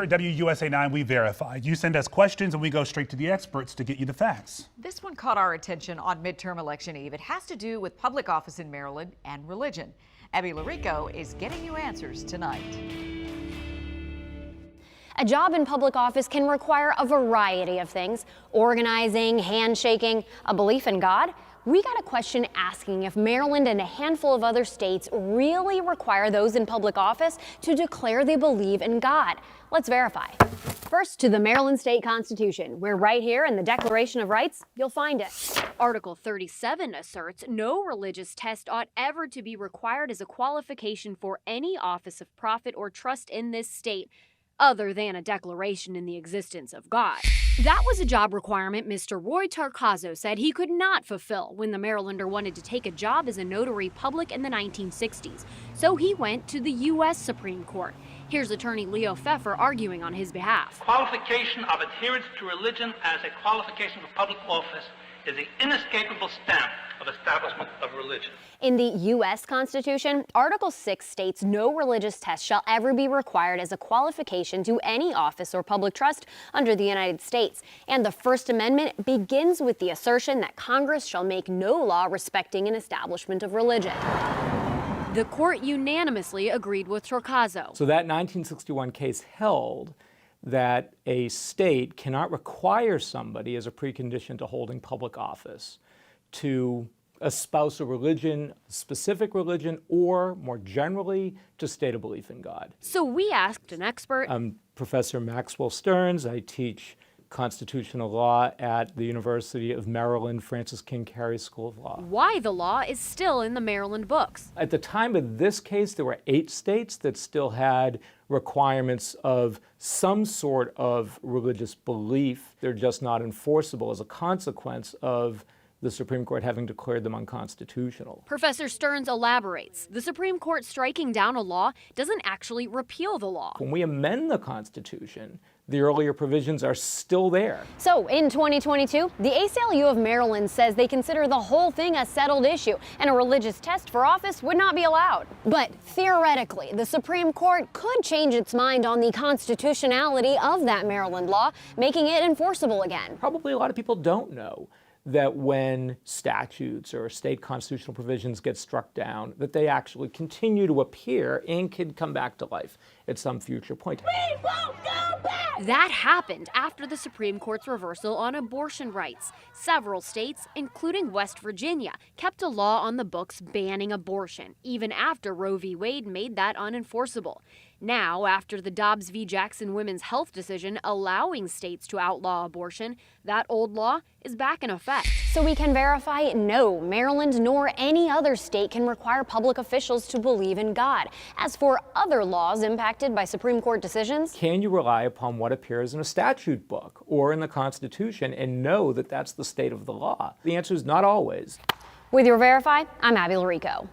At WUSA 9, we verify. You send us questions and we go straight to the experts to get you the facts. This one caught our attention on midterm election eve. It has to do with public office in Maryland and religion. Abby Larico is getting you answers tonight. A job in public office can require a variety of things: organizing, handshaking, a belief in God. We got a question asking if Maryland and a handful of other states really require those in public office to declare they believe in God. Let's verify. First, to the Maryland State Constitution, where right here in the Declaration of Rights, you'll find it. Article 37 asserts no religious test ought ever to be required as a qualification for any office of profit or trust in this state, other than a declaration in the existence of God. That was a job requirement Mr. Roy Tarcazo said he could not fulfill when the Marylander wanted to take a job as a notary public in the 1960s. So he went to the U.S. Supreme Court. Here's attorney Leo Pfeffer arguing on his behalf. Qualification of adherence to religion as a qualification for public office is the inescapable stamp of establishment of religion. In the U.S. Constitution, Article 6 states no religious test shall ever be required as a qualification to any office or public trust under the United States. And the First Amendment begins with the assertion that Congress shall make no law respecting an establishment of religion. The court unanimously agreed with Tarcazo. So that 1961 case held that a state cannot require somebody as a precondition to holding public office to espouse a religion, a specific religion, or more generally, to state a belief in God. So we asked an expert. I'm Professor Maxwell Stearns. I teach constitutional law at the University of Maryland Francis King Carey School of Law. Why the law is still in the Maryland books. At the time of this case, there were 8 states that still had requirements of some sort of religious belief. They're just not enforceable as a consequence of the Supreme Court having declared them unconstitutional. Professor Stearns elaborates. The Supreme Court striking down a law doesn't actually repeal the law. When we amend the Constitution, the earlier provisions are still there. So in 2022, the ACLU of Maryland says they consider the whole thing a settled issue and a religious test for office would not be allowed. But theoretically, the Supreme Court could change its mind on the constitutionality of that Maryland law, making it enforceable again. Probably a lot of people don't know that when statutes or state constitutional provisions get struck down, that they actually continue to appear and can come back to life at some future point. We won't go back! That happened after the Supreme Court's reversal on abortion rights. Several states, including West Virginia, kept a law on the books banning abortion, even after Roe v. Wade made that unenforceable. Now, after the Dobbs v. Jackson women's health decision allowing states to outlaw abortion, that old law is back in effect. So we can verify no, Maryland nor any other state can require public officials to believe in God. As for other laws impacted by Supreme Court decisions, can you rely upon what appears in a statute book or in the Constitution and know that that's the state of the law? The answer is not always. With your Verify, I'm Abby Larico.